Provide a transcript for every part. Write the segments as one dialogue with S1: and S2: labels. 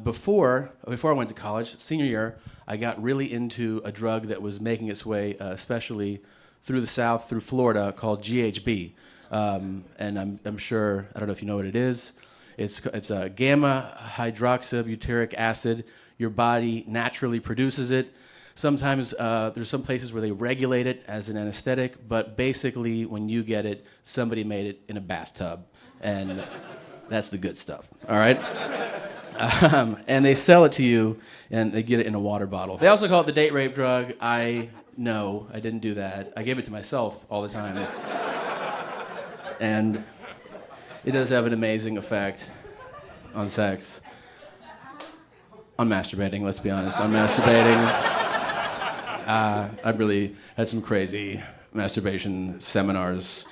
S1: before I went to college, senior year, I got really into a drug that was making its way, especially through the South, through Florida, called GHB. And I'm sure, I don't know if you know what it is. It's a gamma hydroxybutyric acid. Your body naturally produces it. Sometimes there's some places where they regulate it as an anesthetic, but basically when you get it, somebody made it in a bathtub, and that's the good stuff, all right? And they sell it to you, and they get it in a water bottle. They also call it the date rape drug. No, I didn't do that. I gave it to myself all the time. And it does have an amazing effect on sex. On masturbating, let's be honest. On masturbating. I really had some crazy masturbation seminars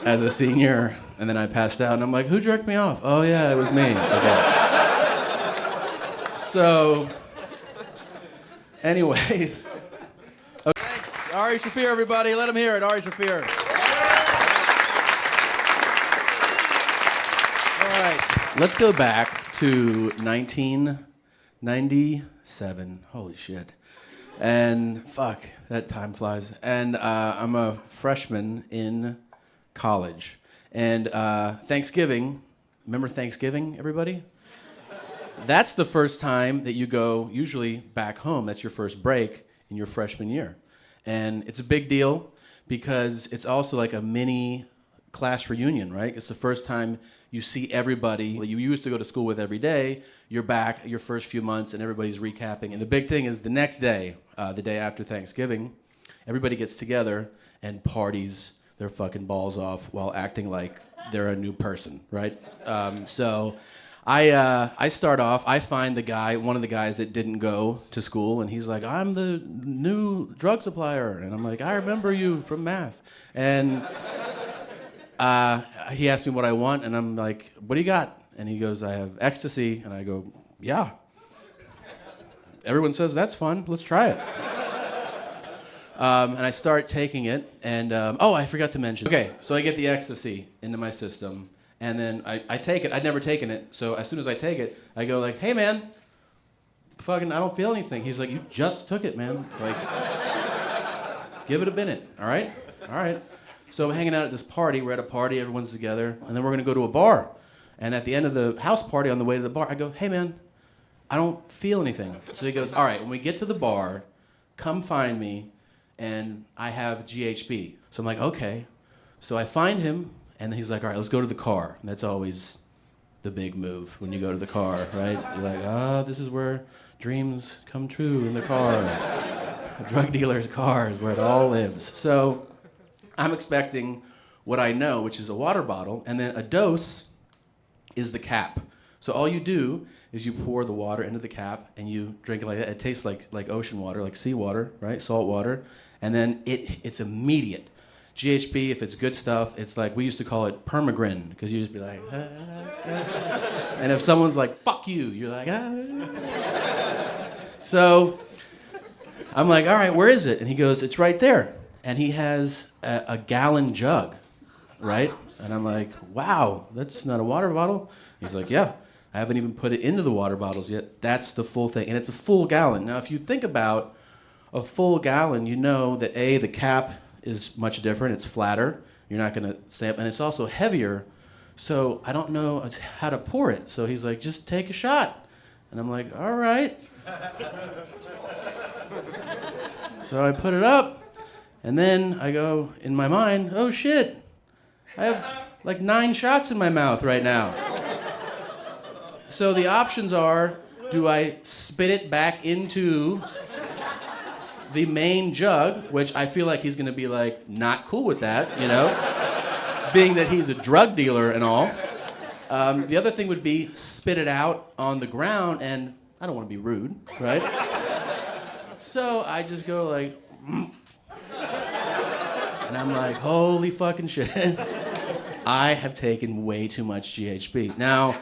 S1: as a senior, and then I passed out, and I'm like, who jerked me off? Oh yeah, it was me. Okay. So, anyways. Okay. Thanks. Ari Shaffir, everybody. Let him hear it. Ari Shaffir. All right. Let's go back to 1997. Holy shit. And fuck, that time flies. And I'm a freshman in college. And Thanksgiving, remember Thanksgiving, everybody? That's the first time that you go, usually back home. That's your first break in your freshman year. And it's a big deal because it's also like a mini class reunion, right? It's the first time you see everybody that you used to go to school with every day. You're back your first few months and everybody's recapping. And the big thing is the next day, the day after Thanksgiving, everybody gets together and parties their fucking balls off while acting like they're a new person, right? So I start off, I find one of the guys that didn't go to school, and he's like, I'm the new drug supplier. And I'm like, I remember you from math. And he asked me what I want, and I'm like, what do you got? And he goes, I have ecstasy. And I go, yeah. Everyone says, that's fun, let's try it. And I start taking it, and I forgot to mention. Okay, so I get the ecstasy into my system, and then I take it. I'd never taken it, so as soon as I take it, I go like, hey man, fucking, I don't feel anything. He's like, you just took it, man. Like, give it a minute, all right? All right. So I'm hanging out at this party. We're at a party, everyone's together, and then we're gonna go to a bar. And at the end of the house party, on the way to the bar, I go, hey man, I don't feel anything. So he goes, all right, when we get to the bar, come find me, and I have GHB. So I'm like, okay. So I find him, and he's like, all right, let's go to the car. And that's always the big move when you go to the car, right? You're like, this is where dreams come true, in the car. A drug dealer's car is where it all lives. So I'm expecting what I know, which is a water bottle, and then a dose is the cap. So all you do is you pour the water into the cap, and you drink it like that. It tastes like ocean water, like seawater, right? Salt water. And then it's immediate. GHB, if it's good stuff, it's like, we used to call it permagrin, because you just be like, and if someone's like, fuck you, you're like, So I'm like, all right, where is it? And he goes, it's right there. And he has a gallon jug, right? And I'm like, wow, that's not a water bottle? He's like, yeah, I haven't even put it into the water bottles yet. That's the full thing, and it's a full gallon. Now, if you think about a full gallon, you know that the cap is much different. It's flatter. You're not gonna sample, and it's also heavier. So I don't know how to pour it. So he's like, just take a shot. And I'm like, all right. So I put it up, and then I go, in my mind, oh shit, I have like 9 shots in my mouth right now. So the options are, do I spit it back into the main jug, which I feel like he's gonna be like, not cool with that, you know, being that he's a drug dealer and all. The other thing would be spit it out on the ground, and I don't wanna be rude, right? So I just go like, and I'm like, holy fucking shit. I have taken way too much GHB. Now,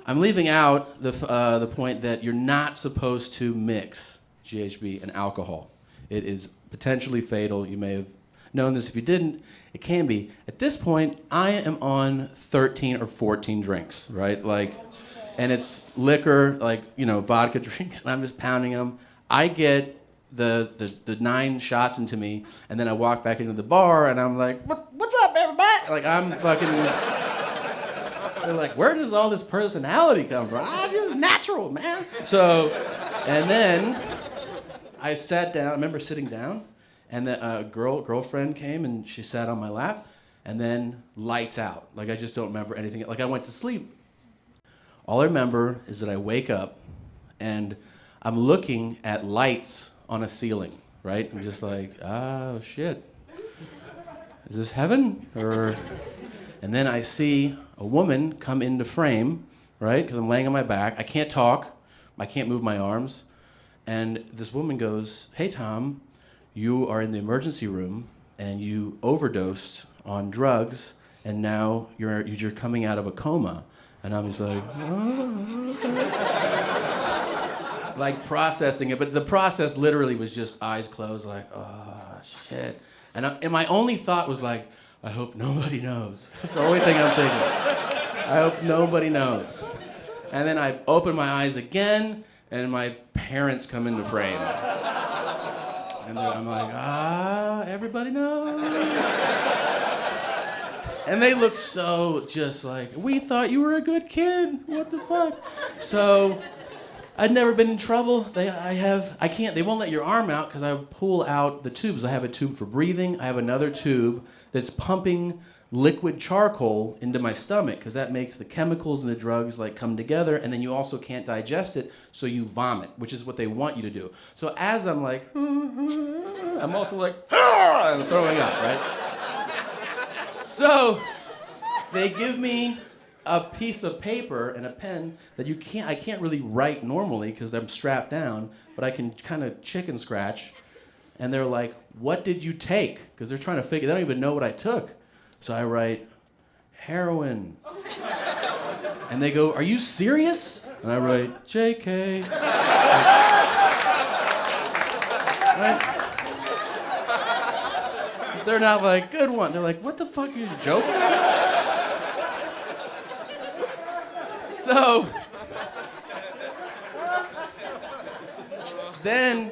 S1: I'm leaving out the point that you're not supposed to mix GHB and alcohol. It is potentially fatal. You may have, known this if you didn't. It can be. At this point, I am on 13 or 14 drinks, right? Like, and it's liquor, like, vodka drinks, and I'm just pounding them. I get the 9 shots into me, and then I walk back into the bar, and I'm like, what's up, everybody? Like, I'm fucking... They're like, where does all this personality come from? This is natural, man. So, and then I sat down. I remember sitting down, and the girlfriend came, and she sat on my lap, and then lights out. Like, I just don't remember anything. Like, I went to sleep. All I remember is that I wake up, and I'm looking at lights on a ceiling, right? I'm just like, oh, shit. Is this heaven? And then I see a woman come into frame, right? Because I'm laying on my back. I can't talk. I can't move my arms. And this woman goes, hey, Tom, you are in the emergency room, and you overdosed on drugs, and now you're coming out of a coma. And I'm just like, oh. Like processing it. But the process literally was just eyes closed, like, oh, shit. And my only thought was like, I hope nobody knows. That's the only thing I'm thinking. I hope nobody knows. And then I open my eyes again, and my parents come into frame. And I'm like, everybody knows. And they look so just like, we thought you were a good kid. What the fuck? So I'd never been in trouble. They won't let your arm out because I pull out the tubes. I have a tube for breathing. I have another tube that's pumping liquid charcoal into my stomach because that makes the chemicals and the drugs like come together, and then you also can't digest it, so you vomit, which is what they want you to do. So as I'm like, I'm also like, I'm throwing up, right? So they give me a piece of paper and a pen that I can't really write normally because I'm strapped down, but I can kind of chicken scratch. And they're like, what did you take? Because they're trying to figure, they don't even know what I took. So I write, heroin. And they go, are you serious? And I write, JK. Right? They're not like, good one. They're like, what the fuck, are you joking? So, then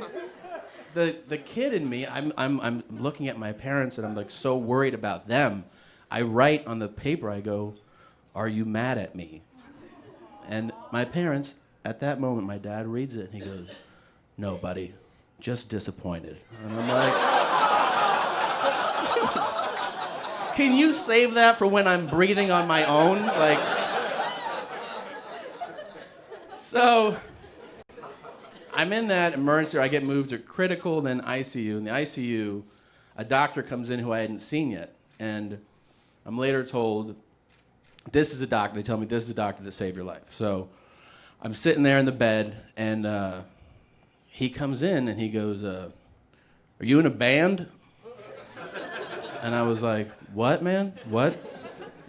S1: the kid in me, I'm looking at my parents and I'm like so worried about them. I write on the paper, I go, are you mad at me? And my parents, at that moment, my dad reads it and he goes, no, buddy, just disappointed. And I'm like, can you save that for when I'm breathing on my own? Like, so I'm in that emergency, I get moved to critical, then ICU. In the ICU, a doctor comes in who I hadn't seen yet. And I'm later told, this is a doctor. They tell me this is a doctor that saved your life. So I'm sitting there in the bed, and he comes in, and he goes, are you in a band? And I was like, what, man? What?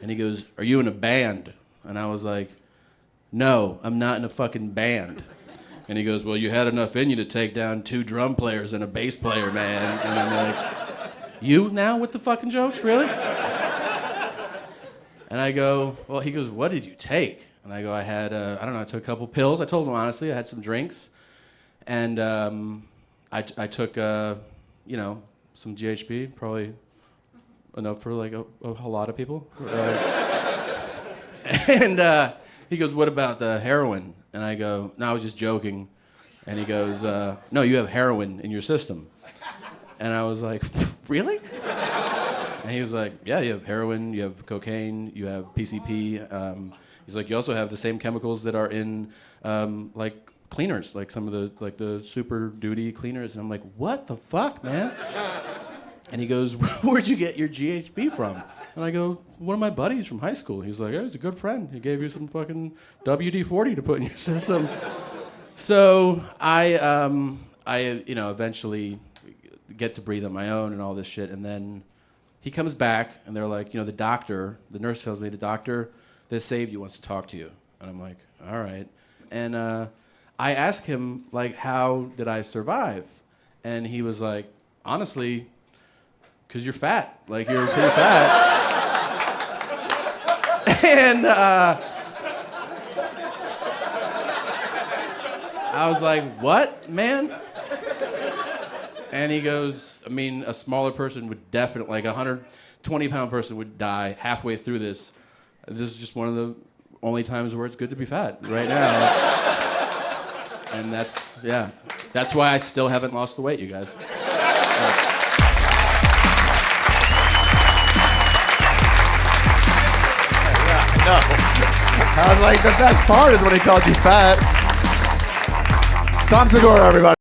S1: And he goes, are you in a band? And I was like, no, I'm not in a fucking band. And he goes, well, you had enough in you to take down 2 drum players and a bass player, man. And I'm like, you now with the fucking jokes, really? And I go, well, he goes, what did you take? And I go, I had, I took a couple pills. I told him honestly, I had some drinks. And I took, some GHB, probably enough for like a lot of people. And he goes, what about the heroin? And I go, no, I was just joking. And he goes, no, you have heroin in your system. And I was like, really? And he was like, yeah, you have heroin, you have cocaine, you have PCP. He's like, you also have the same chemicals that are in like cleaners, like some of the super duty cleaners. And I'm like, what the fuck, man? And he goes, where'd you get your GHB from? And I go, one of my buddies from high school. He's like, oh, he's a good friend. He gave you some fucking WD-40 to put in your system. So I eventually get to breathe on my own and all this shit. And then he comes back, and they're like, the nurse tells me, the doctor that saved you wants to talk to you. And I'm like, all right. And I asked him, like, how did I survive? And he was like, honestly, because you're fat. Like, you're pretty fat. And I was like, what, man? And he goes, I mean, a smaller person would definitely, like a 120-pound person would die halfway through this. This is just one of the only times where it's good to be fat, right now. And that's why I still haven't lost the weight, you guys.
S2: No. I was like, the best part is when he called you fat. Tom Segura, everybody.